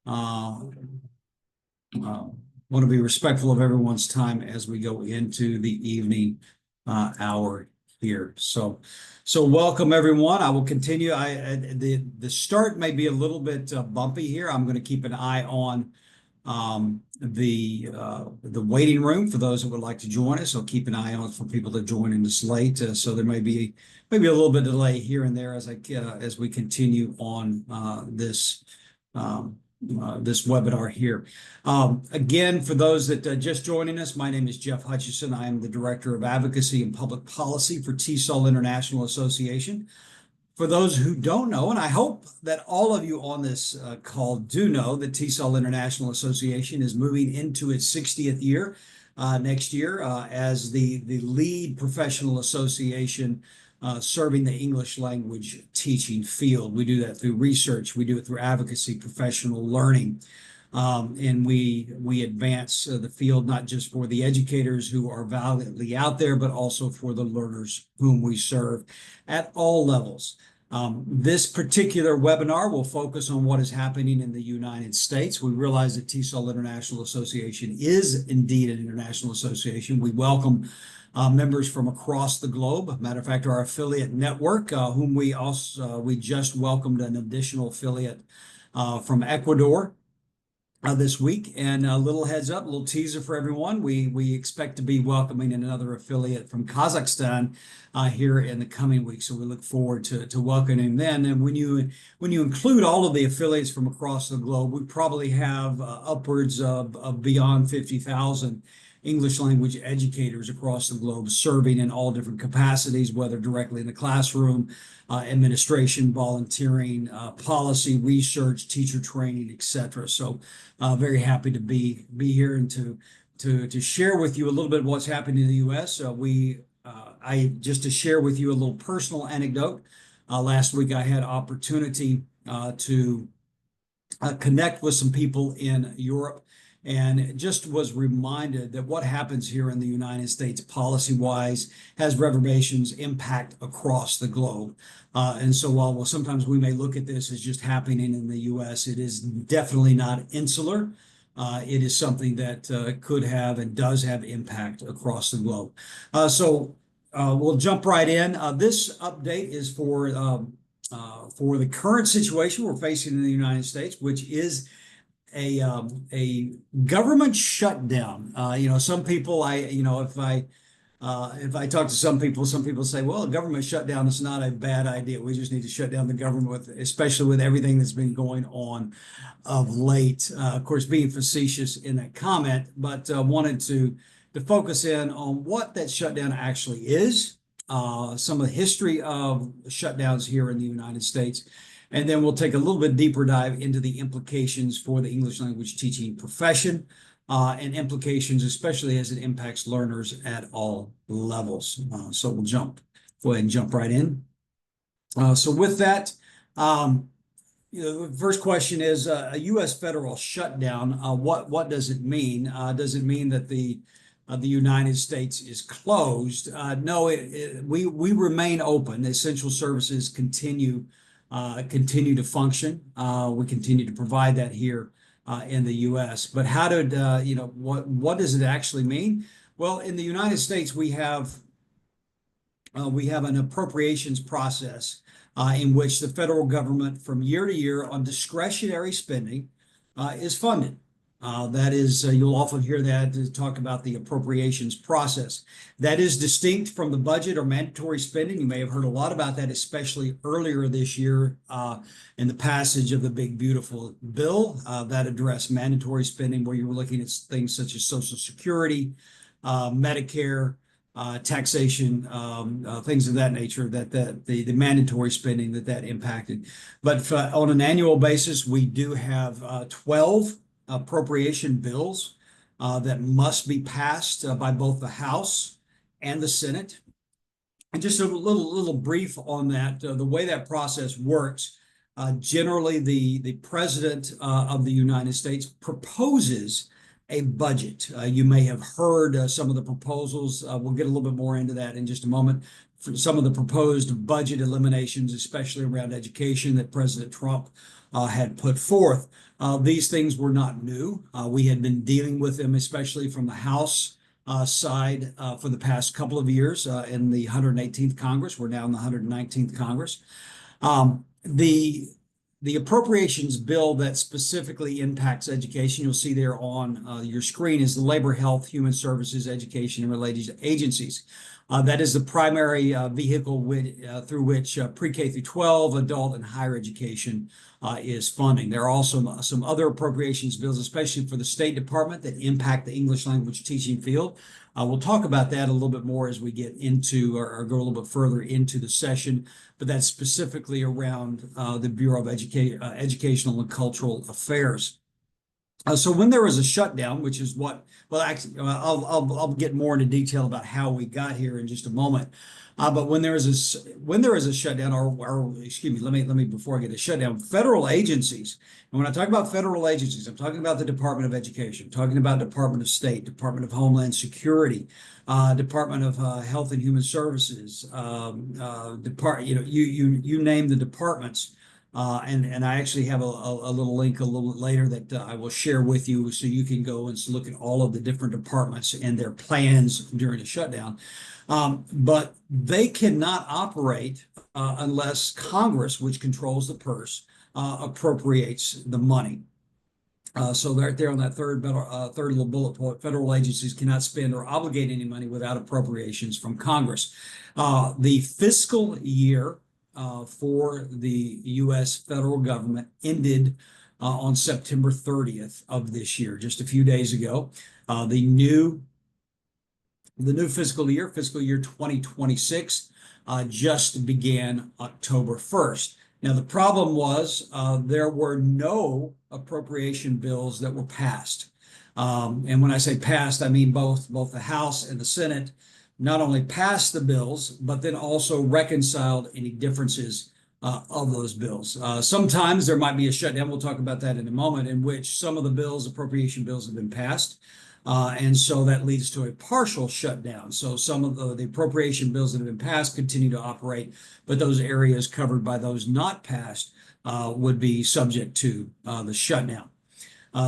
Uh, Want to be respectful of everyone's time as we go into the evening hour here. So welcome everyone. I will continue. The start may be a little bit bumpy here. I'm going to keep an eye on the waiting room for those that would like to join us. I'll keep an eye on for people to join in this late. So there may be a little bit of delay here and there as we continue on this webinar here. Again, for those that just joining us, my name is Jeff Hutchison. I am the Director of Advocacy and Public Policy for TESOL International Association. For those who don't know, and I hope that all of you on this call do know, that TESOL International Association is moving into its 60th year next year as the lead professional association serving the English language teaching field. We do that through research, we do it through advocacy, professional learning, and we advance the field not just for the educators who are valiantly out there, but also for the learners whom we serve at all levels. This particular webinar will focus on what is happening in the United States. We realize that TESOL International Association is indeed an international association. We welcome members from across the globe. Matter of fact, our affiliate network, whom we just welcomed an additional affiliate from Ecuador this week. And a little heads up, a little teaser for everyone. We expect to be welcoming another affiliate from Kazakhstan here in the coming weeks. So we look forward to welcoming them. And when you include all of the affiliates from across the globe, we probably have upwards of beyond 50,000 English language educators across the globe serving in all different capacities, whether directly in the classroom, administration, volunteering, policy, research, teacher training, etc. So very happy to be here and to share with you a little bit of what's happening in the U.S. Just to share with you a little personal anecdote. Last week I had opportunity to connect with some people in Europe, and just was reminded that what happens here in the United States policy-wise has reverberations impact across the globe. And so while sometimes we may look at this as just happening in the U.S., it is definitely not insular. It is something that could have and does have impact across the globe. We'll jump right in. This update is for the current situation we're facing in the United States, which is a government shutdown. Some people, if I talk to some people say, well, a government shutdown is not a bad idea. We just need to shut down the government, especially with everything that's been going on of late. Of course, being facetious in that comment, but wanted to focus in on what that shutdown actually is, some of the history of shutdowns here in the United States. And then we'll take a little bit deeper dive into the implications for the English language teaching profession and implications, especially as it impacts learners at all levels. So we'll go ahead and jump right in. So with that, the first question is a U.S. federal shutdown. What does it mean? Does it mean that the United States is closed? No, we remain open. Essential services continue to function. We continue to provide that here in the U.S. But how did what does it actually mean? Well, in the United States, we have an appropriations process in which the federal government, from year to year, on discretionary spending, is funded. That is, you'll often hear that to talk about the appropriations process. That is distinct from the budget or mandatory spending. You may have heard a lot about that, especially earlier this year in the passage of the big, beautiful bill that addressed mandatory spending, where you were looking at things such as Social Security, Medicare, taxation, things of that nature, that the mandatory spending that impacted. But on an annual basis, we do have 12 appropriation bills that must be passed by both the House and the Senate. And just a little brief on that, the way that process works, generally the President of the United States proposes a budget. You may have heard some of the proposals. We'll get a little bit more into that in just a moment. for some of the proposed budget eliminations, especially around education that President Trump had put forth. These things were not new. We had been dealing with them, especially from the House side for the past couple of years in the 118th Congress. We're now in the 119th Congress. The appropriations bill that specifically impacts education, you'll see there on your screen, is the Labor, Health, Human Services, Education, and Related Agencies. That is the primary vehicle through which pre-K through 12, adult, and higher education is funding. There are also some other appropriations bills, especially for the State Department, that impact the English language teaching field. We'll talk about that a little bit more as we get into or go a little bit further into the session, but that's specifically around the Bureau of Educational and Cultural Affairs. So when there was a shutdown, which is well, actually, I'll get more into detail about how we got here in just a moment. But when there is a shutdown, or excuse me, let me before I get to shutdown, federal agencies. And when I talk about federal agencies, I'm talking about the Department of Education, talking about Department of State, Department of Homeland Security, Department of Health and Human Services, you name the departments. And I actually have a little link a little bit later that I will share with you so you can go and look at all of the different departments and their plans during the shutdown. But they cannot operate unless Congress, which controls the purse, appropriates the money. So right there on that third little bullet point, federal agencies cannot spend or obligate any money without appropriations from Congress. The fiscal year for the U.S. federal government ended on September 30th of this year, just a few days ago. The new fiscal year 2026, just began October 1st. Now, the problem was there were no appropriation bills that were passed. And when I say passed, I mean both the House and the Senate not only passed the bills, but then also reconciled any differences of those bills. Sometimes there might be a shutdown, we'll talk about that in a moment, in which some of the appropriation bills have been passed. And so that leads to a partial shutdown. So some of the appropriation bills that have been passed continue to operate, but those areas covered by those not passed would be subject to the shutdown.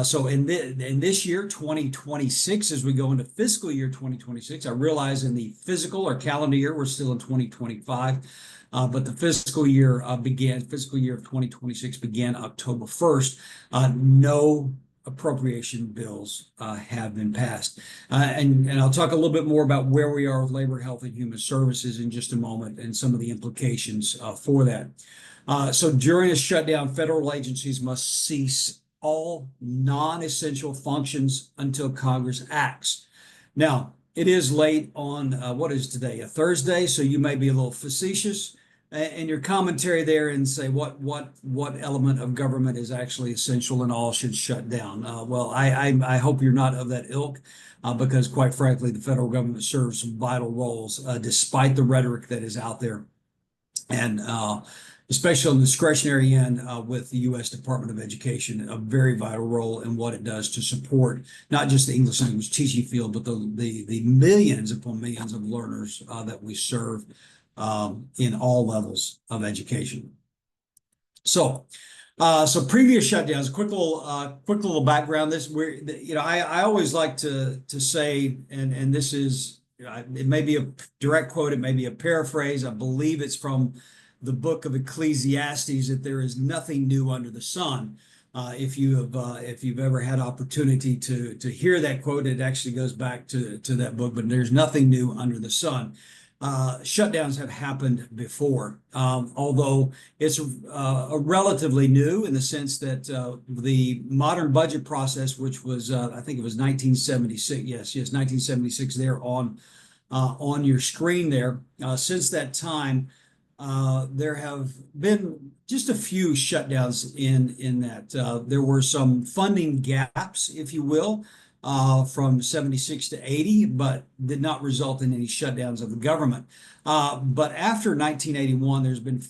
So in this year, 2026, as we go into fiscal year 2026, I realize in the physical or calendar year, we're still in 2025, but the fiscal year of 2026 began October 1st. No appropriation bills have been passed. And I'll talk a little bit more about where we are with labor, health, and human services in just a moment and some of the implications for that. So during a shutdown, federal agencies must cease all non-essential functions until Congress acts. Now, it is late on, what is today, a Thursday, so you may be a little facetious in your commentary there and say what element of government is actually essential and all should shut down. Well, I hope you're not of that ilk, because quite frankly, the federal government serves some vital roles despite the rhetoric that is out there. And especially on the discretionary end with the U.S. Department of Education, a very vital role in what it does to support not just the English language teaching field, but the millions upon millions of learners that we serve in all levels of education. So previous shutdowns, quick little background. I always like to say, and this is, it may be a direct quote, it may be a paraphrase. I believe it's from the book of Ecclesiastes, that there is nothing new under the sun. If you've ever had opportunity to hear that quote, it actually goes back to that book. But there's nothing new under the sun. Shutdowns have happened before, although it's relatively new in the sense that the modern budget process, which was I think it was 1976. Yes, 1976. There on your screen there. Since that time, there have been just a few shutdowns in that. There were some funding gaps, if you will, from 76 to 80, but did not result in any shutdowns of the government. But after 1981, there's been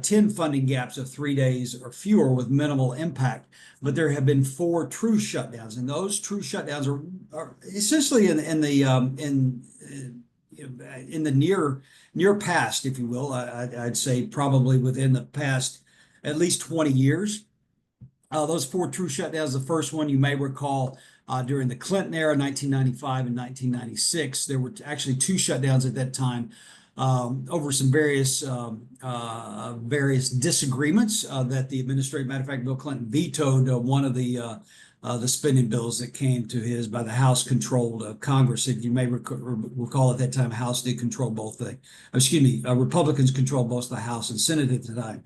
10 funding gaps of 3 days or fewer with minimal impact. But there have been 4 true shutdowns, and those true shutdowns are essentially in the near past, if you will. I'd say probably within the past at least 20 years. Those four true shutdowns. The first one you may recall during the Clinton era, 1995 and 1996. There were actually two shutdowns at that time over some various disagreements that the administration. Matter of fact, Bill Clinton vetoed one of the spending bills that came to his by the House-controlled Congress. If you may recall, at that time, House did control both the, excuse me, Republicans controlled both the House and Senate at the time.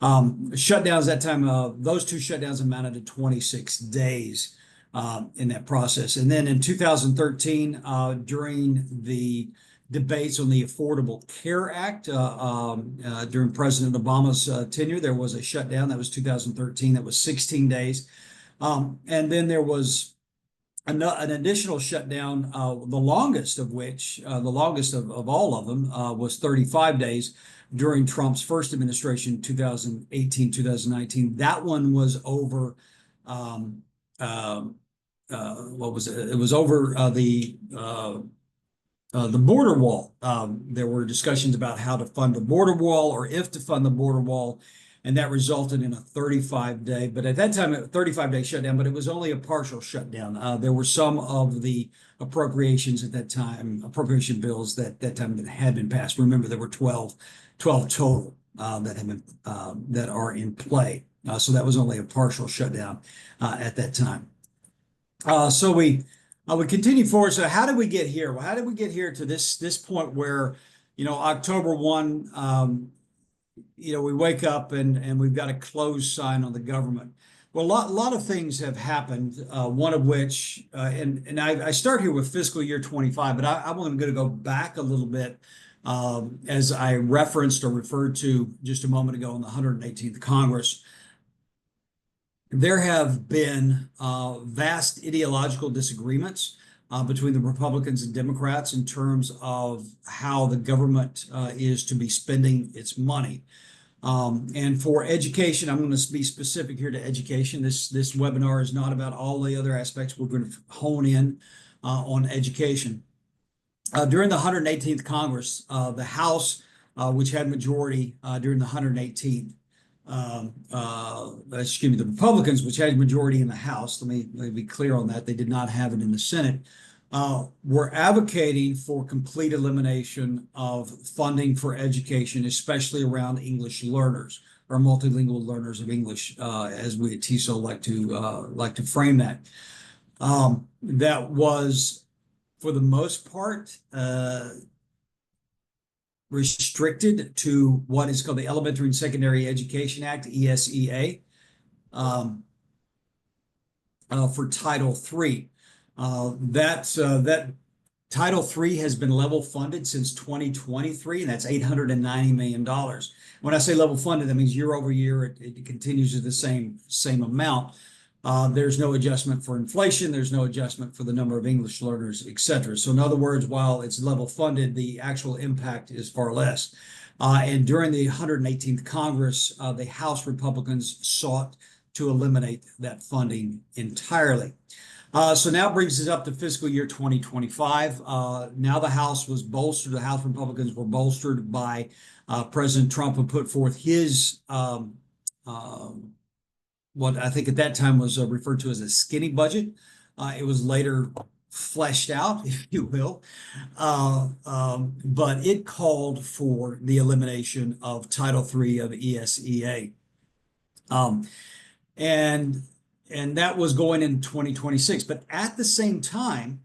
Shutdowns that time, those two shutdowns amounted to 26 days in that process. And then in 2013, during the debates on the Affordable Care Act during President Obama's tenure, there was a shutdown. That was 2013. That was 16 days. And then there was an additional shutdown, the longest of which, the longest of all of them, was 35 days during Trump's first administration, 2018, 2019. That one was over, what was it? It was over the border wall. There were discussions about how to fund the border wall or if to fund the border wall, and that resulted in a 35-day, but at that time, a 35-day shutdown, but it was only a partial shutdown. There were some of the appropriations at that time, appropriation bills that time that had been passed. Remember, there were 12 total that have been that are in play. So that was only a partial shutdown at that time. So we continue forward. So how did we get here? Well, how did we get here to this point where, October 1, we wake up and we've got a close sign on the government. Well, a lot of things have happened. One of which, and I start here with fiscal year 25, but I'm going to go back a little bit, as I referenced or referred to just a moment ago in the 118th Congress. There have been vast ideological disagreements between the Republicans and Democrats in terms of how the government is to be spending its money. And for education, I'm going to be specific here to education. This webinar is not about all the other aspects. We're going to hone in on education. During the 118th Congress, the House, which had majority during the 118th, excuse me, the Republicans, which had majority in the House, let me be clear on that, they did not have it in the Senate, were advocating for complete elimination of funding for education, especially around English learners or multilingual learners of English, as we at TESOL like to frame that. That was, for the most part, restricted to what is called the Elementary and Secondary Education Act, ESEA, for Title III. That Title III has been level funded since 2023, and that's $890 million. When I say level funded, that means year over year it continues at the same amount. There's no adjustment for inflation. There's no adjustment for the number of English learners, et cetera. So in other words, while it's level funded, the actual impact is far less. And during the 118th Congress, the House Republicans sought to eliminate that funding entirely. So now brings us up to fiscal year 2025. Now the House was bolstered. The House Republicans were bolstered by President Trump, who put forth his what I think at that time was referred to as a skinny budget. It was later fleshed out, if you will, but it called for the elimination of Title III of ESEA. And that was going in 2026. But at the same time,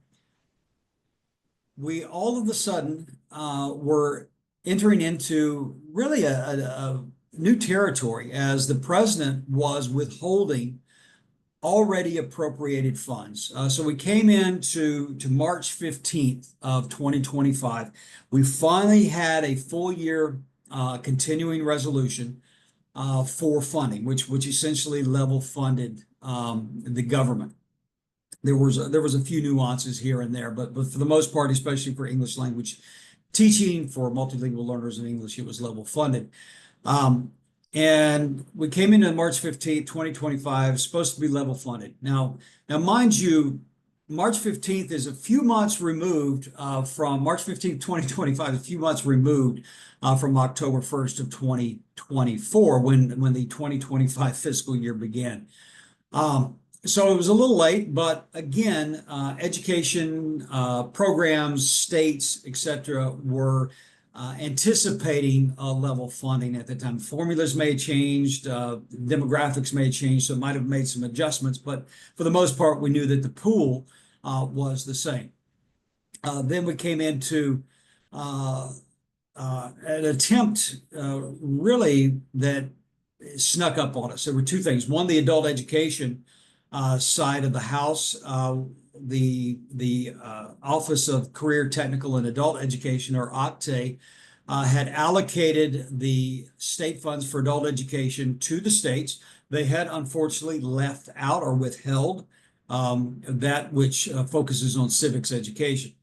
we all of a sudden were entering into really a new territory as the president was withholding already appropriated funds. So we came into March 15th of 2025. We finally had a full year continuing resolution for funding, which essentially level funded the government. There was a few nuances here and there, but for the most part, especially for English language teaching for multilingual learners in English, it was level funded. And we came into March 15th, 2025, supposed to be level funded. Now, mind you, March 15th is a few months removed from March 15th, 2025, a few months removed from October 1st of 2024 when the 2025 fiscal year began. So it was a little late, but again, education programs, states, etc., were anticipating level funding at the time. Formulas may have changed, demographics may have changed, so it might have made some adjustments, but for the most part, we knew that the pool was the same. Then we came into an attempt really that snuck up on us. There were two things. One, the adult education side of the house. The Office of Career, Technical, and Adult Education, or OCTE, had allocated the state funds for adult education to the states. They had unfortunately left out or withheld that which focuses on civics education.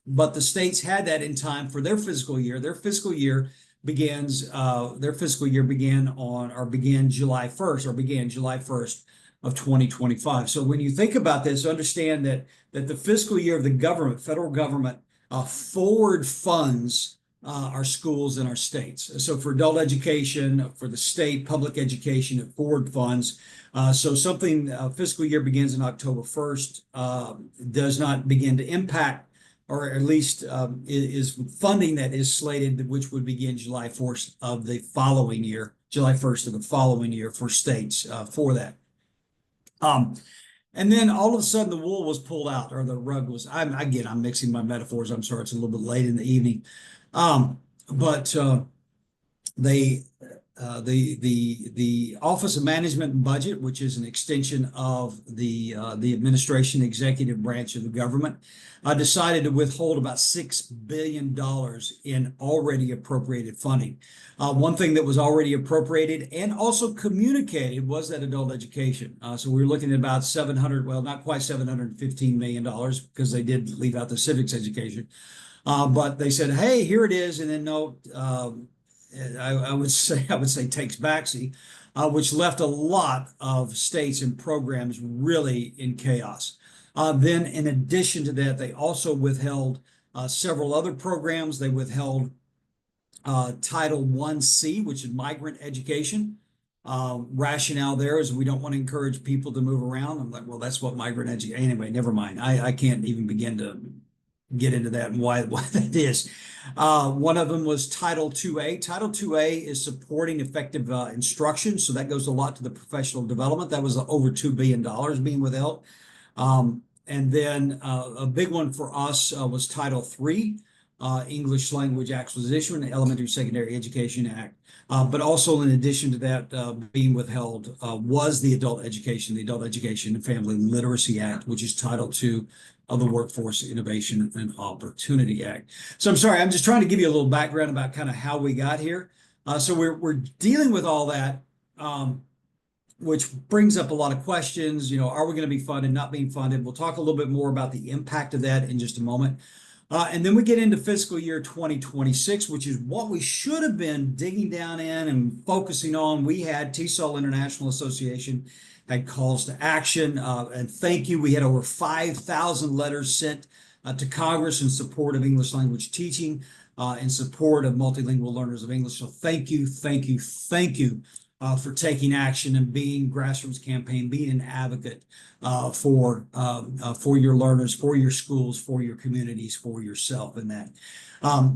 But the states had that in time for their fiscal year. Their fiscal year began July 1st, or began July 1st of 2025. So when you think about this, understand that the fiscal year of the government, federal government, forward funds our schools and our states. So for adult education, for the state public education, it forward funds. So something fiscal year begins in October 1st does not begin to impact, or at least is funding that is slated, which would begin July 1st of the following year, July 1st of the following year for states for that. And then all of a sudden the wool was pulled out, or the rug was, I'm mixing my metaphors. I'm sorry, it's a little bit late in the evening. But the Office of Management and Budget, which is an extension of the administration, executive branch of the government, decided to withhold about $6 billion in already appropriated funding. One thing that was already appropriated and also communicated was that adult education. So we were looking at about not quite $715 million, because they did leave out the civics education. But they said, hey, here it is. And then no, I would say takes backseat, which left a lot of states and programs really in chaos. Then in addition to that, they also withheld several other programs. They withheld Title 1C, which is migrant education. Rationale there is we don't want to encourage people to move around. I'm like, well, that's what migrant education, anyway, never mind. I can't even begin to get into that and why that is. One of them was Title 2A. Title 2A is supporting effective instruction. So that goes a lot to the professional development. That was over $2 billion being withheld. And then a big one for us was Title 3, English Language Acquisition, Elementary Secondary Education Act. But also in addition to that, being withheld was the Adult Education and Family Literacy Act, which is Title 2 of the Workforce Innovation and Opportunity Act. So I'm sorry, I'm just trying to give you a little background about kind of how we got here. So we're dealing with all that, which brings up a lot of questions. Are we going to be funded, not being funded? We'll talk a little bit more about the impact of that in just a moment. And then we get into fiscal year 2026, which is what we should have been digging down in and focusing on. We had TESOL International Association had calls to action, and thank you. We had over 5,000 letters sent to Congress in support of English language teaching, in support of multilingual learners of English. So thank you for taking action and being grassroots campaign, being an advocate for your learners, for your schools, for your communities, for yourself in that.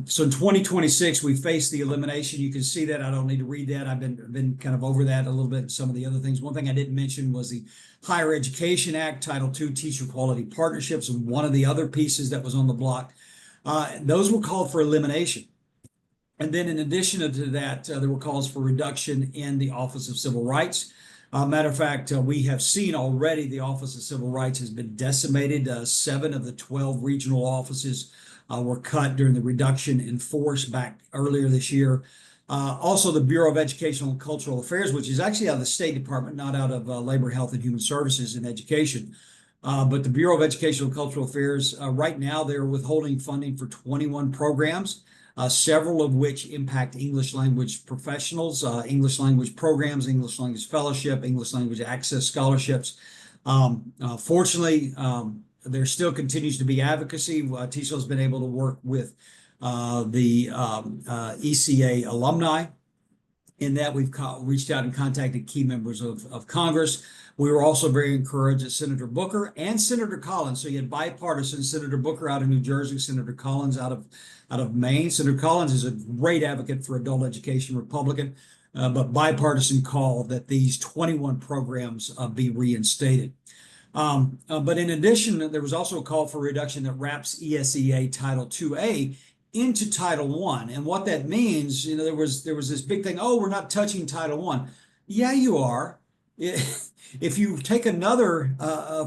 So in 2026, we face the elimination. You can see that. I don't need to read that. I've been kind of over that a little bit and some of the other things. One thing I didn't mention was the Higher Education Act, Title II, Teacher Quality Partnerships, and one of the other pieces that was on the block. Those were called for elimination. And then in addition to that, there were calls for reduction in the Office of Civil Rights. Matter of fact, we have seen already the Office of Civil Rights has been decimated. 7 of the 12 regional offices were cut during the reduction in force back earlier this year. Also, the Bureau of Educational and Cultural Affairs, which is actually out of the State Department, not out of Labor, Health, and Human Services and Education. But the Bureau of Educational and Cultural Affairs, right now, they're withholding funding for 21 programs. Several of which impact English language professionals, English language programs, English language fellowship, English language access scholarships. Fortunately, there still continues to be advocacy. TESOL has been able to work with the ECA alumni in that we've reached out and contacted key members of Congress. We were also very encouraged that Senator Booker and Senator Collins, so you had bipartisan, Senator Booker out of New Jersey, Senator Collins out of Maine. Senator Collins is a great advocate for adult education, Republican, but bipartisan call that these 21 programs be reinstated. But in addition, there was also a call for reduction that wraps ESEA Title IIA into Title I. And what that means, there was this big thing, oh, we're not touching Title I. Yeah, you are. If you take another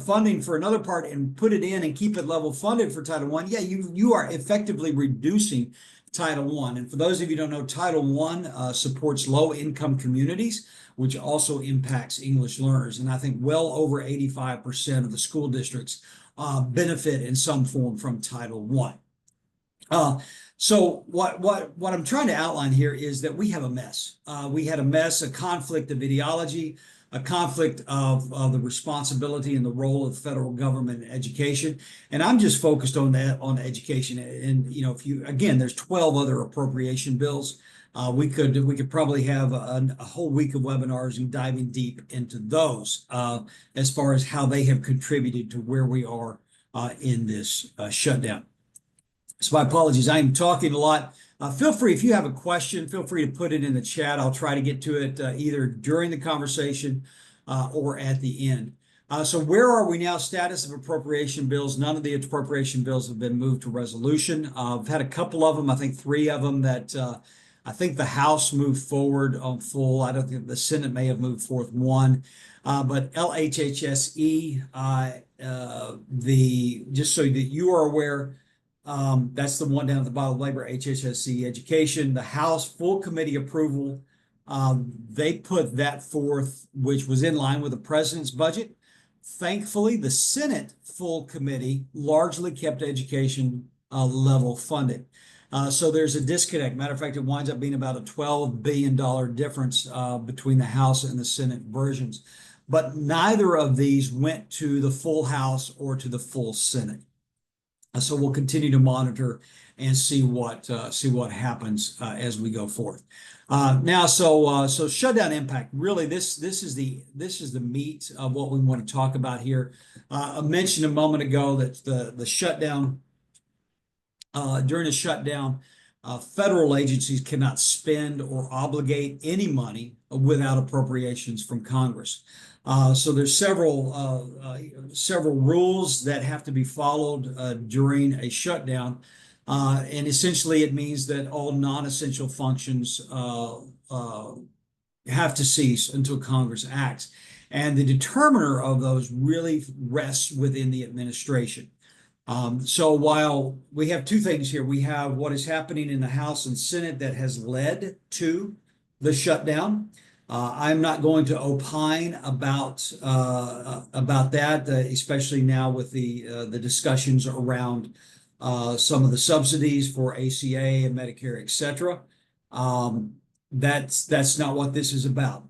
funding for another part and put it in and keep it level funded for Title I, yeah, you are effectively reducing Title I. And for those of you who don't know, Title I supports low-income communities, which also impacts English learners. And I think well over 85% of the school districts benefit in some form from Title I. So what I'm trying to outline here is that we have a mess. We had a mess, a conflict of ideology, a conflict of the responsibility and the role of the federal government in education. And I'm just focused on that, on education. And, again, there's 12 other appropriation bills. We could probably have a whole week of webinars and diving deep into those as far as how they have contributed to where we are in this shutdown. So my apologies, I am talking a lot. Feel free, if you have a question, feel free to put it in the chat. I'll try to get to it either during the conversation or at the end. So where are we now? Status of appropriation bills. None of the appropriation bills have been moved to resolution. I've had a couple of them, I think 3 of them that I think the House moved forward on full. I don't think the Senate may have moved forth one. But LHHSE, just so that you are aware, that's the one down at the bottom, labor HHSC education. The House full committee approval, they put that forth, which was in line with the president's budget. Thankfully, the Senate full committee largely kept education level funded. So there's a disconnect. Matter of fact, it winds up being about a $12 billion difference between the House and the Senate versions. But neither of these went to the full House or to the full Senate. So we'll continue to monitor and see what happens as we go forth. Now, so shutdown impact. Really, this is the meat of what we want to talk about here. I mentioned a moment ago that the shutdown during a shutdown, federal agencies cannot spend or obligate any money without appropriations from Congress. So there's several rules that have to be followed during a shutdown, and essentially it means that all non-essential functions have to cease until Congress acts, and the determiner of those really rests within the administration. So while we have 2 things here, we have what is happening in the House and Senate that has led to the shutdown. I'm not going to opine about that, especially now with the discussions around some of the subsidies for ACA and Medicare, et cetera. That's not what this is about.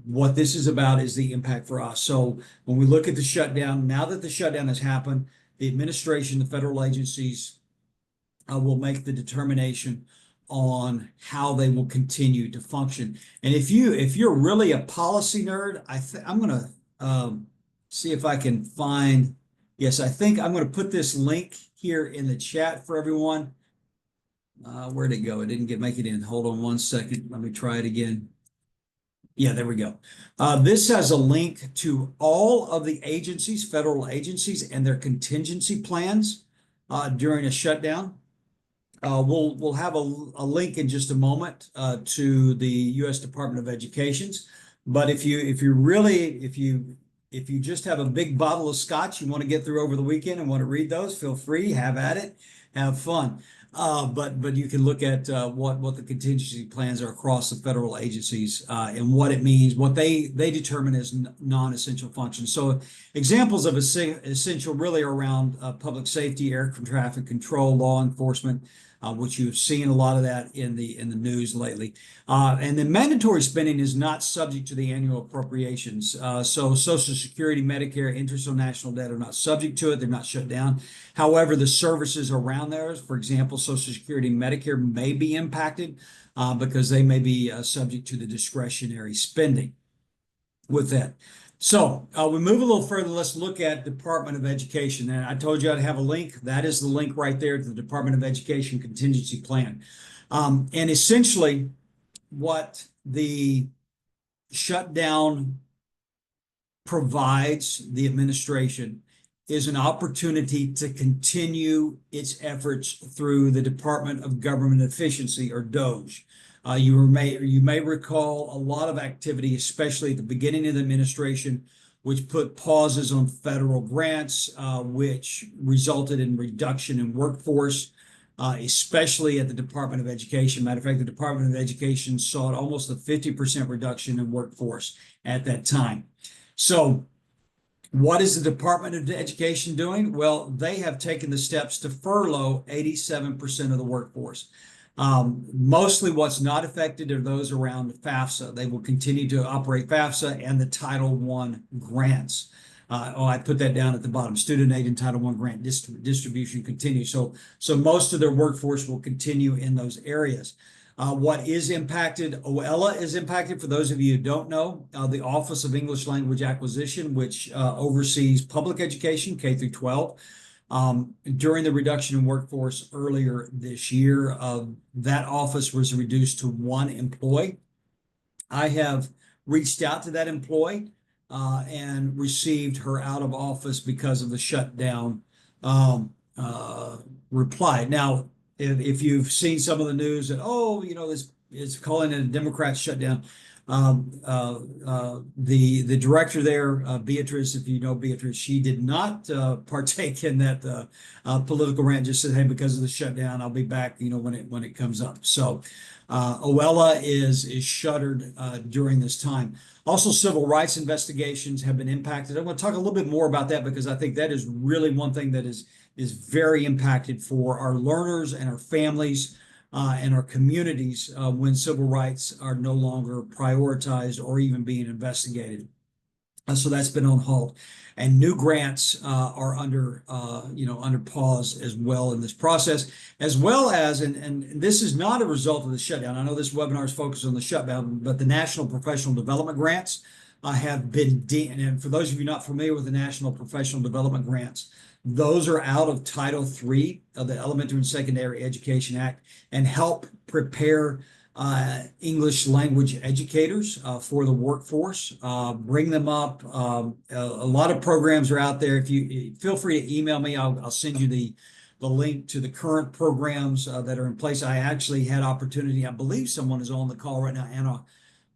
What this is about is the impact for us. So when we look at the shutdown, now that the shutdown has happened, the administration, the federal agencies will make the determination on how they will continue to function. And if you're really a policy nerd, I'm going to see if I can find. Yes, I think I'm going to put this link here in the chat for everyone. Where'd it go? It didn't make it in. Hold on one second. Let me try it again. Yeah, there we go. This has a link to all of the agencies, federal agencies, and their contingency plans during a shutdown. We'll have a link in just a moment to the U.S. Department of Education's. But if you just have a big bottle of scotch you want to get through over the weekend and want to read those, feel free, have at it, have fun. But you can look at what the contingency plans are across the federal agencies and what it means, what they determine as non-essential functions. So examples of essential really are around public safety, air traffic control, law enforcement, which you've seen a lot of that in the news lately. And then mandatory spending is not subject to the annual appropriations. So Social Security, Medicare, interest on national debt are not subject to it. They're not shut down. However, the services around there, for example, Social Security and Medicare may be impacted because they may be subject to the discretionary spending with that. So we move a little further. Let's look at Department of Education. And I told you I'd have a link. That is the link right there to the Department of Education contingency plan. And essentially, what the shutdown provides the administration is an opportunity to continue its efforts through the Department of Government Efficiency, or DOGE. You may recall a lot of activity, especially at the beginning of the administration, which put pauses on federal grants, which resulted in reduction in workforce, especially at the Department of Education. Matter of fact, the Department of Education saw almost a 50% reduction in workforce at that time. So what is the Department of Education doing? Well, they have taken the steps to furlough 87% of the workforce. Mostly what's not affected are those around FAFSA. They will continue to operate FAFSA and the Title I grants. I put that down at the bottom. Student aid and Title I grant distribution continues. So most of their workforce will continue in those areas. What is impacted? OELA is impacted. For those of you who don't know, the Office of English Language Acquisition, which oversees public education, K through 12, during the reduction in workforce earlier this year, that office was reduced to one employee. I have reached out to that employee and received her out of office because of the shutdown reply. Now, if you've seen some of the news that, oh, this is calling it a Democrat shutdown, the director there, Beatrice, if you know Beatrice, she did not partake in that political rant. Just said, hey, because of the shutdown, I'll be back, when it comes up. So OELA is shuttered during this time. Also, civil rights investigations have been impacted. I want to talk a little bit more about that because I think that is really one thing that is very impacted for our learners and our families and our communities when civil rights are no longer prioritized or even being investigated. So that's been on hold, and new grants are under pause as well in this process, as well as, and this is not a result of the shutdown. I know this webinar is focused on the shutdown, but the National Professional Development Grants have been, and for those of you not familiar with the National Professional Development Grants, those are out of Title III of the Elementary and Secondary Education Act and help prepare English language educators for the workforce, bring them up. A lot of programs are out there. If you feel free to email me, I'll send you the link to the current programs that are in place. I actually had opportunity. I believe someone is on the call right now, Anna.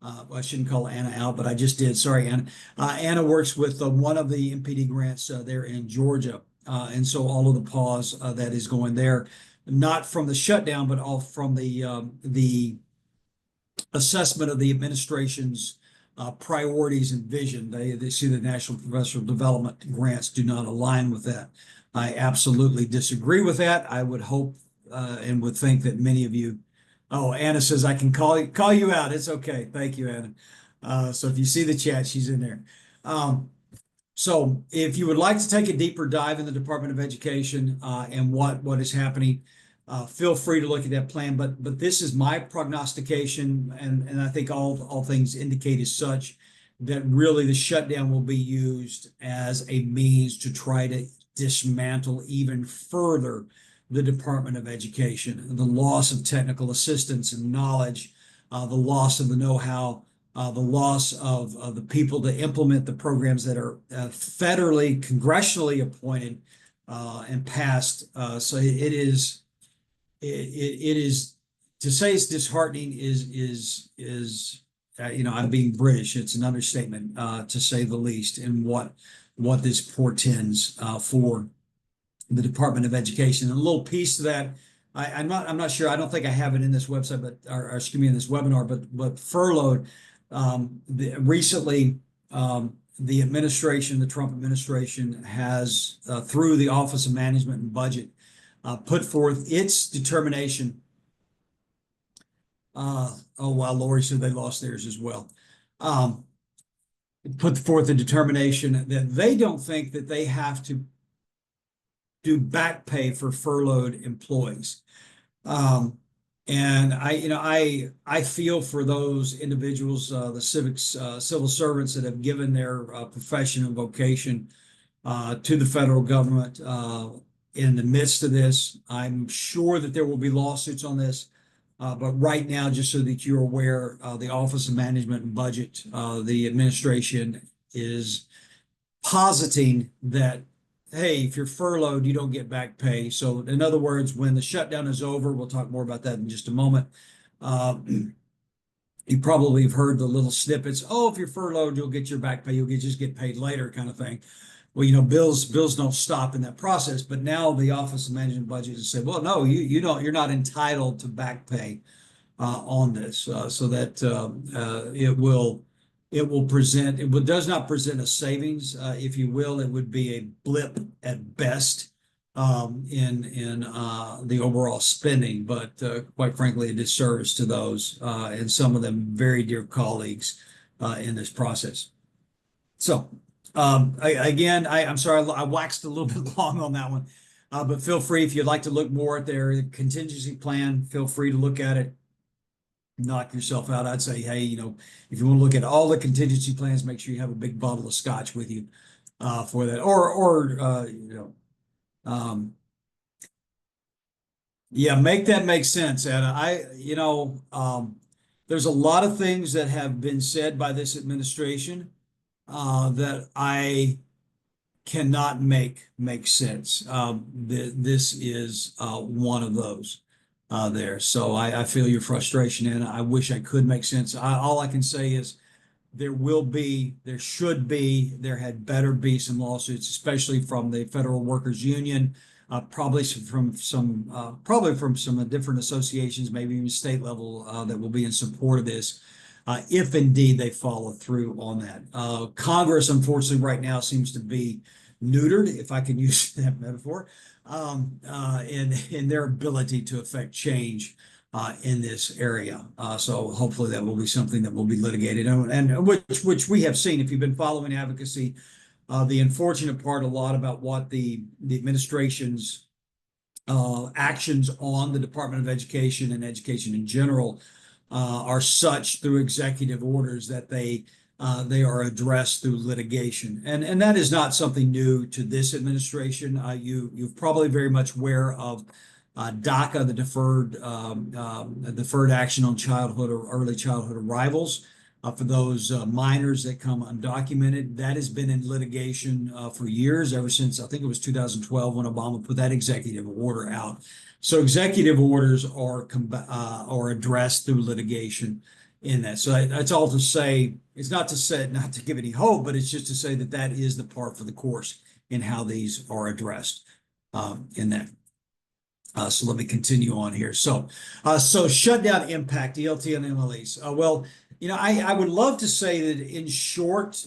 I shouldn't call Anna out, but I just did. Sorry, Anna. Anna works with one of the MPD grants there in Georgia. And so all of the pause that is going there, not from the shutdown, but all from the assessment of the administration's priorities and vision. They see the National Professional Development Grants do not align with that. I absolutely disagree with that. I would hope and would think that many of you. Oh, Anna says I can call you out. It's okay. Thank you, Anna. So if you see the chat, she's in there. So if you would like to take a deeper dive in the Department of Education and what is happening, feel free to look at that plan. But this is my prognostication, and I think all things indicate as such that really the shutdown will be used as a means to try to dismantle even further the Department of Education, the loss of technical assistance and knowledge, the loss of the know-how, the loss of the people to implement the programs that are federally, congressionally appointed and passed. So it is to say it's disheartening is I'm being British. It's an understatement to say the least, in what this portends for the Department of Education. And a little piece to that, I'm not sure. I don't think I have it in this website, or excuse me, in this webinar. But furloughed recently, the administration, the Trump administration, has through the Office of Management and Budget, put forth its determination. Oh, wow, Lori said they lost theirs as well. Um, put forth a determination that they don't think that they have to do back pay for furloughed employees. Um, and I feel for those individuals, the civil servants that have given their profession and vocation to the federal government in the midst of this. I'm sure that there will be lawsuits on this. But right now, just so that you're aware, the Office of Management and Budget, the administration is positing that, hey, if you're furloughed, you don't get back pay. So in other words, when the shutdown is over, we'll talk more about that in just a moment. You probably have heard the little snippets. Oh, if you're furloughed, you'll get your back pay. You'll just get paid later, kind of thing. Well, bills don't stop in that process. But now the Office of Management and Budget has said, well, no, you don't. You're not entitled to back pay on this, so that it does not present a savings, if you will. It would be a blip at best in the overall spending, but quite frankly, a disservice to those and some of them very dear colleagues in this process. So I'm sorry, I waxed a little bit long on that one, but feel free if you'd like to look more at their contingency plan, feel free to look at it. Knock yourself out. I'd say, hey, if you want to look at all the contingency plans, make sure you have a big bottle of scotch with you for that. Yeah, make that make sense. And there's a lot of things that have been said by this administration that I cannot make sense. This is one of those there. So I feel your frustration, and I wish I could make sense. All I can say is there had better be some lawsuits, especially from the Federal Workers Union, probably from some different associations, maybe even state level, that will be in support of this, if indeed they follow through on that. Congress, unfortunately, right now seems to be neutered, if I can use that metaphor, in their ability to affect change in this area. So hopefully that will be something that will be litigated, and which we have seen. If you've been following advocacy, the unfortunate part a lot about what the administration's actions on the Department of Education and education in general are such through executive orders that they are addressed through litigation, and that is not something new to this administration. You're probably very much aware of DACA, the deferred action on childhood or early childhood arrivals for those minors that come undocumented. That has been in litigation for years, ever since I think it was 2012 when Obama put that executive order out. So executive orders are addressed through litigation in that. So that's all to say. It's not to give any hope, but it's just to say that that is the part for the course in how these are addressed in that. So let me continue on here. So shutdown impact, ELT and MLEs. I would love to say that in short,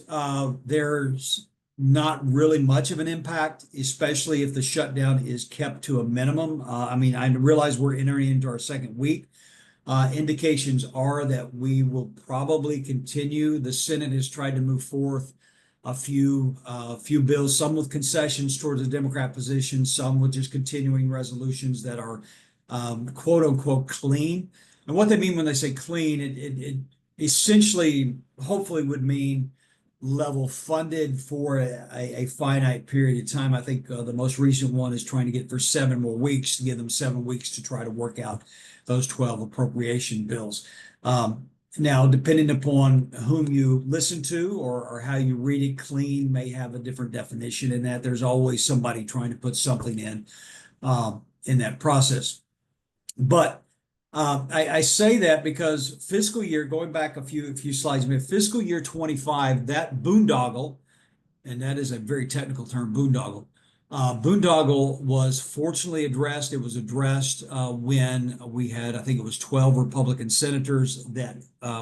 there's not really much of an impact, especially if the shutdown is kept to a minimum. I realize we're entering into our second week. Indications are that we will probably continue. The Senate has tried to move forth a few bills, some with concessions towards the Democrat position, some with just continuing resolutions that are quote unquote clean. And what they mean when they say clean, it essentially hopefully would mean level funded for a finite period of time. I think the most recent one is trying to get for 7 more weeks, to give them 7 weeks to try to work out those 12 appropriation bills. Now, depending upon whom you listen to or how you read it, clean may have a different definition in that. There's always somebody trying to put something in that process. But I say that because fiscal year, going back a few slides, fiscal year 25, that boondoggle, and that is a very technical term, boondoggle. Boondoggle was fortunately addressed. It was addressed when we had, I think it was 12 Republican senators that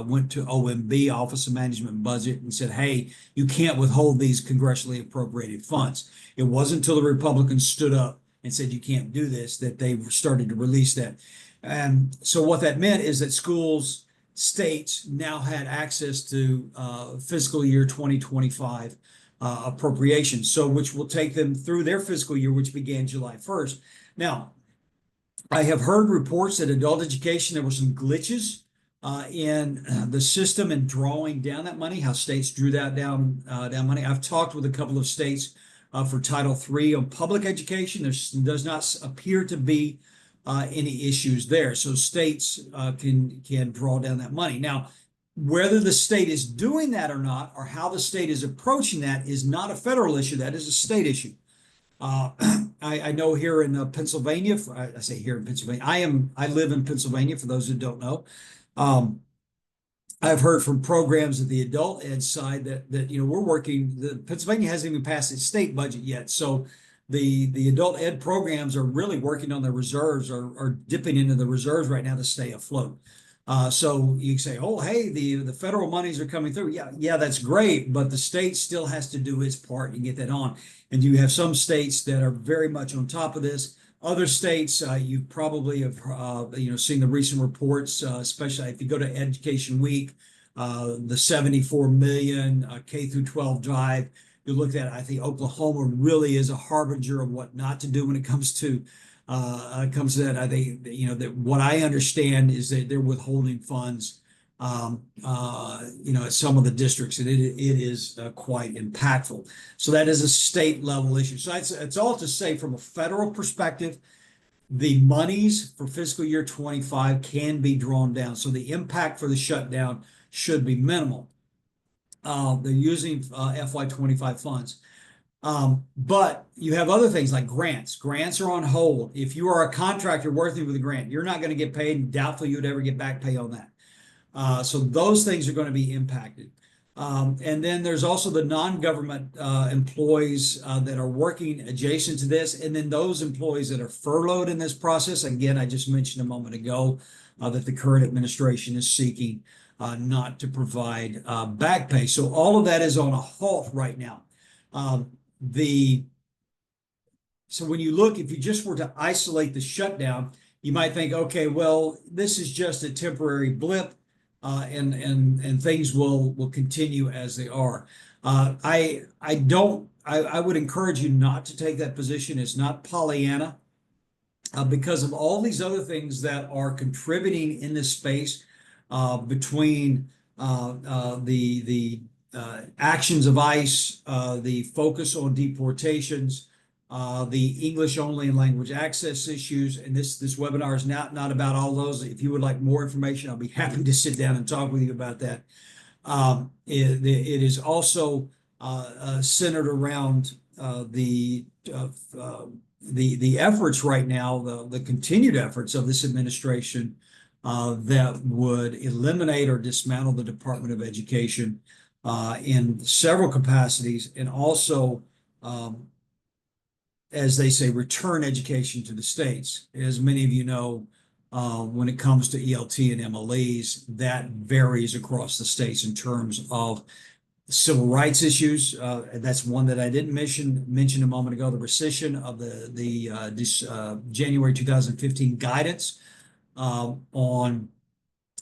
went to OMB, Office of Management and Budget, and said, hey, you can't withhold these congressionally appropriated funds. It wasn't until the Republicans stood up and said you can't do this, that they started to release that. And so what that meant is that schools, states now had access to fiscal year 2025 appropriations, so which will take them through their fiscal year, which began July 1st. Now, I have heard reports that adult education, there were some glitches in the system and drawing down that money, how states drew that down money. I've talked with a couple of states for Title III on public education. There does not appear to be any issues there. So states can draw down that money. Now, whether the state is doing that or not, or how the state is approaching that, is not a federal issue. That is a state issue. Uh, I know here in Pennsylvania, I say here in Pennsylvania, I live in Pennsylvania, for those who don't know. I've heard from programs at the adult ed side that we're working, Pennsylvania hasn't even passed its state budget yet. So the adult ed programs are really working on their reserves, or dipping into the reserves right now to stay afloat. So you say, oh, hey, the federal monies are coming through. Yeah, that's great, but the state still has to do its part and get that on. And you have some states that are very much on top of this. Other states, you probably have seen the recent reports, especially if you go to Education Week, the 74 million K through 12 drive. You look at, I think Oklahoma really is a harbinger of what not to do when it comes to that. I think that what I understand is that they're withholding funds at some of the districts, and it is quite impactful. So that is a state level issue. So it's all to say, from a federal perspective, the monies for fiscal year 25 can be drawn down. So the impact for the shutdown should be minimal. They're using FY25 funds. But you have other things like grants. Grants are on hold. If you are a contractor working with a grant, you're not going to get paid, and doubtful you'd ever get back pay on that. So those things are going to be impacted. And then there's also the non-government employees that are working adjacent to this. And then those employees that are furloughed in this process. Again, I just mentioned a moment ago that the current administration is seeking not to provide back pay. So all of that is on a halt right now. So when you look, if you just were to isolate the shutdown, you might think, okay, well, this is just a temporary blip, and things will continue as they are. I would encourage you not to take that position. It's not Pollyanna, because of all these other things that are contributing in this space, between the actions of ICE, the focus on deportations, the English only and language access issues. And this webinar is not about all those. If you would like more information, I'll be happy to sit down and talk with you about that. It is also centered around the efforts right now, the continued efforts of this administration that would eliminate or dismantle the Department of Education in several capacities, and also, as they say, return education to the states. As many of you know, when it comes to ELT and MLEs, that varies across the states in terms of civil rights issues. That's one that I didn't mention a moment ago, the rescission of the January 2015 guidance on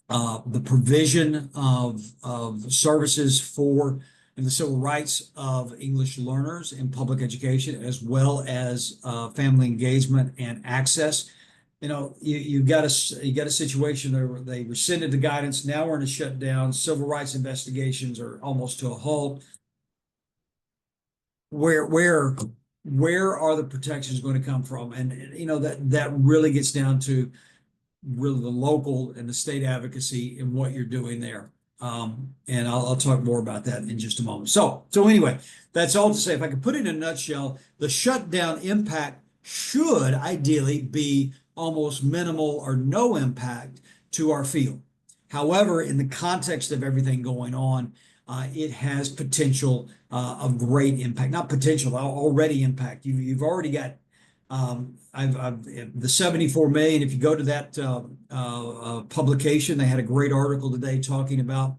the provision of services for and the civil rights of English learners in public education, as well as family engagement and access. You got a situation there where they rescinded the guidance. Now we're in a shutdown. Civil rights investigations are almost to a halt. Where are the protections going to come from? And that really gets down to really the local and the state advocacy and what you're doing there. And I'll talk more about that in just a moment. So anyway, that's all to say, if I could put it in a nutshell, the shutdown impact should ideally be almost minimal or no impact to our field. However, in the context of everything going on, it has potential of great impact. Not potential, already impact. You've already got the 74 million. If you go to that publication, they had a great article today talking about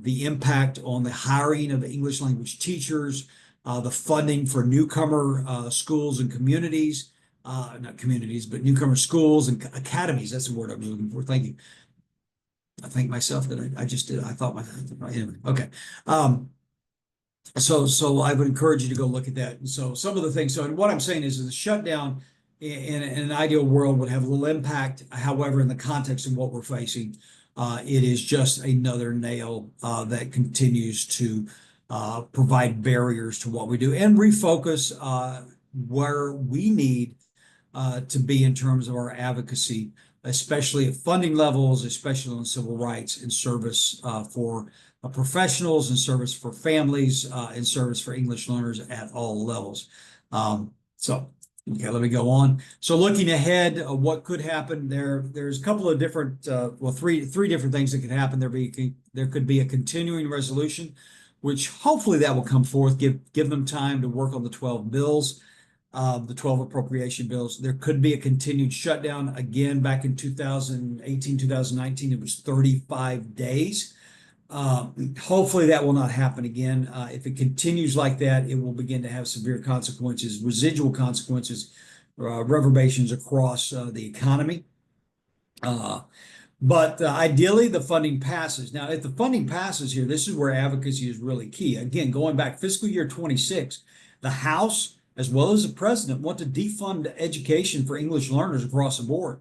the impact on the hiring of English language teachers, the funding for newcomer schools and communities, not communities, but newcomer schools and academies. That's the word I'm looking for. Thank you. I thank myself that I just did. I thought anyway. Okay. So I would encourage you to go look at that. And so some of the things. So what I'm saying is the shutdown in an ideal world would have a little impact. However, in the context of what we're facing, it is just another nail that continues to provide barriers to what we do and refocus where we need to be in terms of our advocacy, especially at funding levels, especially on civil rights and service for professionals and service for families and service for English learners at all levels. So, okay, let me go on. So looking ahead, what could happen there's a couple of different, well, three different things that could happen. There could be a continuing resolution, which hopefully that will come forth, give them time to work on the 12 bills, the 12 appropriation bills. There could be a continued shutdown. Again, back in 2018, 2019, it was 35 days. Hopefully that will not happen again. If it continues like that, it will begin to have severe consequences, residual consequences, reverberations across the economy. But ideally, the funding passes. Now, if the funding passes here, this is where advocacy is really key. Again, going back fiscal year 26, the House, as well as the president, want to defund education for English learners across the board.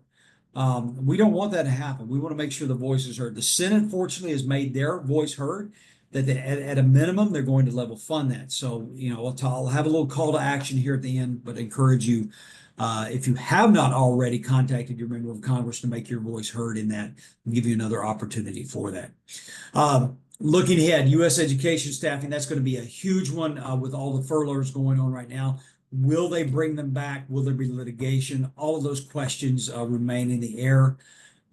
We don't want that to happen. We want to make sure the voice is heard. The Senate, fortunately, has made their voice heard, that at a minimum, they're going to level fund that. So, I'll have a little call to action here at the end, but encourage you, if you have not already contacted your member of Congress to make your voice heard in that, and give you another opportunity for that. Looking ahead, U.S. education staffing, that's going to be a huge one with all the furloughs going on right now. Will they bring them back? Will there be litigation? All of those questions remain in the air.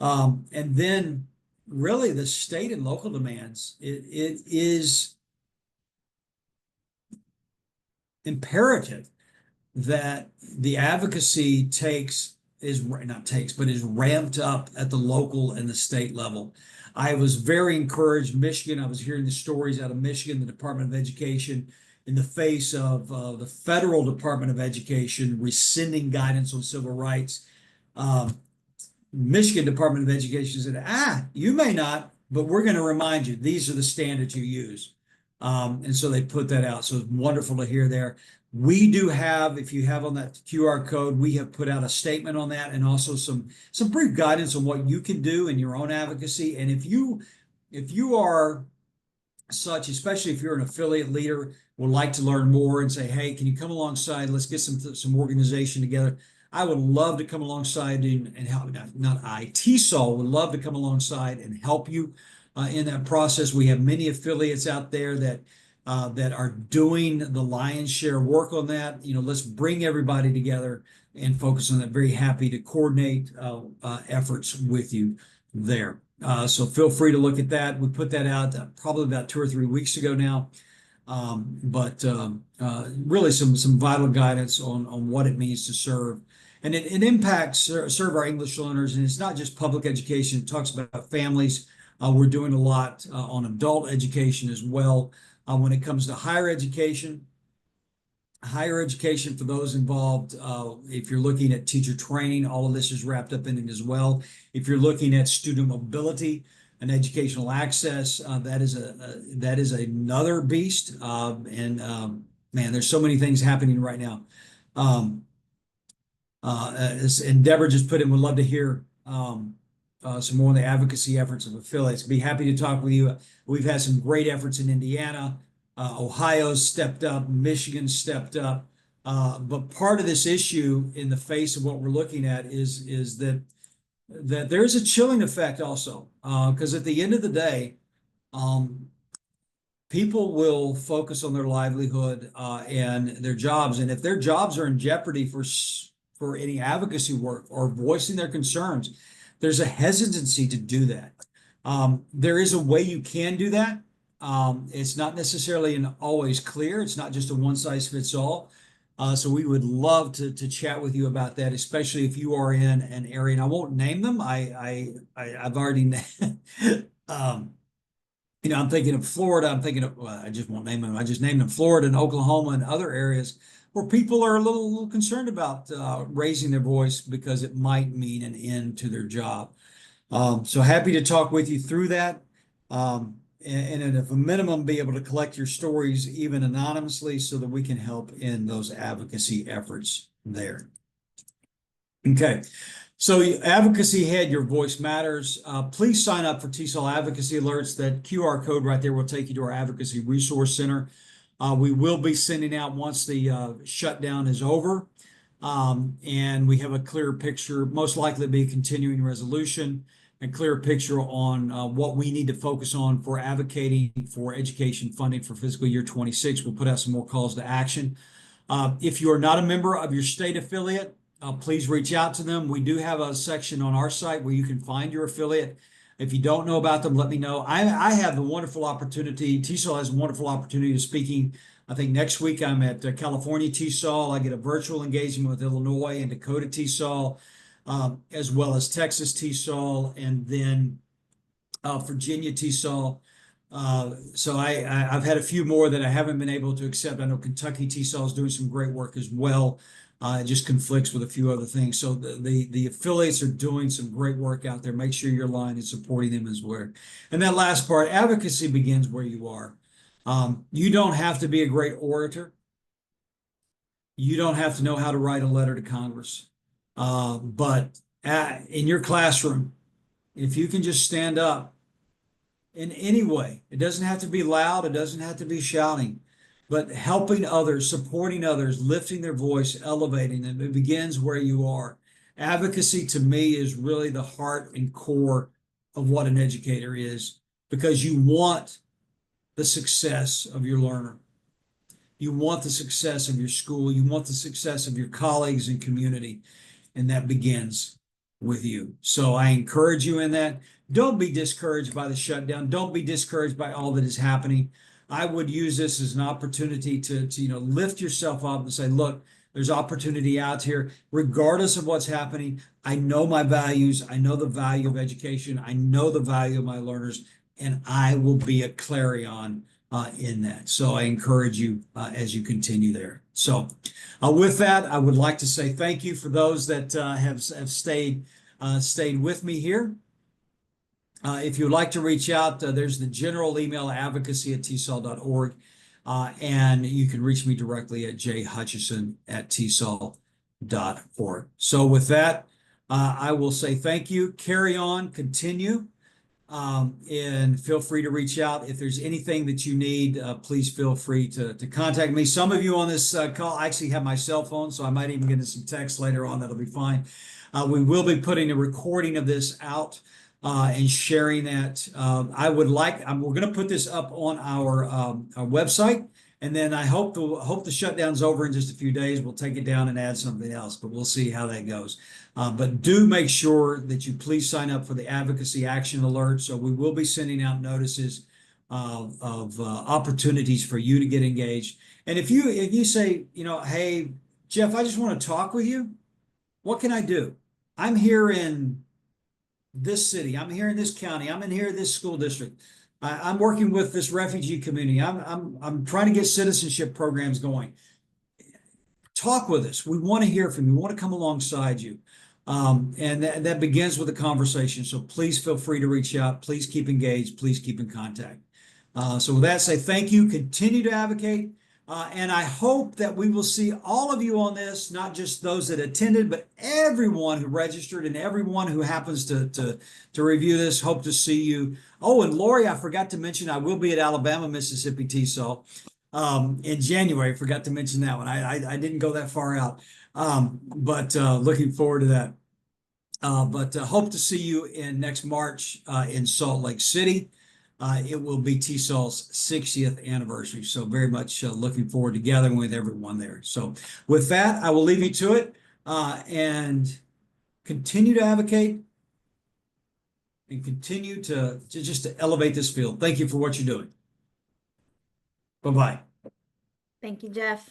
And then really the state and local demands, it is imperative that the advocacy is ramped up at the local and the state level. I was very encouraged. Michigan, I was hearing the stories out of Michigan, the Department of Education, in the face of the federal Department of Education rescinding guidance on civil rights. Michigan Department of Education said, you may not, but we're going to remind you, these are the standards you use. And so they put that out. So it's wonderful to hear there. We do have, if you have on that QR code, we have put out a statement on that and also some brief guidance on what you can do in your own advocacy. And if you are such, especially if you're an affiliate leader, would like to learn more and say, hey, can you come alongside? Let's get some organization together. I would love to come alongside and help. Not I, TESOL would love to come alongside and help you in that process. We have many affiliates out there that are doing the lion's share work on that. Let's bring everybody together and focus on that. Very happy to coordinate efforts with you there. So feel free to look at that. We put that out probably about 2 or 3 weeks ago now. But really some vital guidance on what it means to serve. And it impacts serve our English learners. And it's not just public education. It talks about families. We're doing a lot on adult education as well. When it comes to higher education for those involved, if you're looking at teacher training, all of this is wrapped up in it as well. If you're looking at student mobility and educational access, that is another beast. Man, there's so many things happening right now. And Deborah just put in, would love to hear some more on the advocacy efforts of affiliates. Be happy to talk with you. We've had some great efforts in Indiana. Ohio's stepped up. Michigan stepped up. But part of this issue in the face of what we're looking at is that there's a chilling effect also. Because at the end of the day, people will focus on their livelihood and their jobs. And if their jobs are in jeopardy for any advocacy work or voicing their concerns, there's a hesitancy to do that. There is a way you can do that. It's not necessarily always clear. It's not just a one size fits all. So we would love to chat with you about that, especially if you are in an area. And I won't name them. I've already, I'm thinking of Florida. I'm thinking of, well, I just won't name them. I just named them Florida and Oklahoma and other areas or people are a little concerned about raising their voice because it might mean an end to their job. So happy to talk with you through that. And at a minimum, be able to collect your stories even anonymously so that we can help in those advocacy efforts there. Okay. So advocacy head, your voice matters. Please sign up for TESOL advocacy alerts. That QR code right there will take you to our advocacy resource center. We will be sending out once the shutdown is over. And we have a clear picture, most likely be a continuing resolution, a clear picture on what we need to focus on for advocating for education funding for fiscal year 26. We'll put out some more calls to action. If you are not a member of your state affiliate, please reach out to them. We do have a section on our site where you can find your affiliate. If you don't know about them, let me know. I have the wonderful opportunity, TESOL has a wonderful opportunity of speaking. I think next week I'm at California TESOL. I get a virtual engagement with Illinois and Dakota TESOL, as well as Texas TESOL, and then Virginia TESOL. So I've had a few more that I haven't been able to accept. I know Kentucky TESOL is doing some great work as well. It just conflicts with a few other things. So the affiliates are doing some great work out there. Make sure your line is supporting them as well. And that last part, advocacy begins where you are. You don't have to be a great orator. You don't have to know how to write a letter to Congress. But in your classroom, if you can just stand up in any way, it doesn't have to be loud, it doesn't have to be shouting, but helping others, supporting others, lifting their voice, elevating them. It begins where you are. Advocacy to me is really the heart and core of what an educator is, because you want the success of your learner. You want the success of your school. You want the success of your colleagues and community. And that begins with you. So I encourage you in that. Don't be discouraged by the shutdown. Don't be discouraged by all that is happening. I would use this as an opportunity to lift yourself up and say, look, there's opportunity out here, regardless of what's happening. I know my values. I know the value of education. I know the value of my learners, and I will be a clarion in that. So I encourage you as you continue there. So with that, I would like to say thank you for those that have stayed with me here. If you'd like to reach out, there's the general email, advocacy@tsol.org, and you can reach me directly at jhutchison@tsol.org. So with that, I will say thank you. Carry on, continue, and feel free to reach out. If there's anything that you need, please feel free to contact me. Some of you on this call actually have my cell phone, so I might even get some text later on. That'll be fine. We will be putting a recording of this out and sharing that. We're going to put this up on our website, and then I hope the shutdown's over in just a few days. We'll take it down and add something else, but we'll see how that goes. But do make sure that you please sign up for the advocacy action alert. So we will be sending out notices of opportunities for you to get engaged. And if you say, hey, Jeff, I just want to talk with you, what can I do? I'm here in this city. I'm here in this county. I'm in here in this school district. I'm working with this refugee community. I'm trying to get citizenship programs going. Talk with us. We want to hear from you. We want to come alongside you. And that begins with a conversation. So please feel free to reach out. Please keep engaged. Please keep in contact. So with that, say thank you. Continue to advocate. And I hope that we will see all of you on this, not just those that attended, but everyone who registered and everyone who happens to review this. Hope to see you. Oh, and Lori, I forgot to mention, I will be at Alabama, Mississippi TESOL in January. Forgot to mention that one. I didn't go that far out, but looking forward to that. But hope to see you in next March in Salt Lake City. It will be TESOL's 60th anniversary. So very much looking forward to gathering with everyone there. So with that, I will leave you to it and continue to advocate and continue to elevate this field. Thank you for what you're doing. Bye-bye. Thank you, Jeff.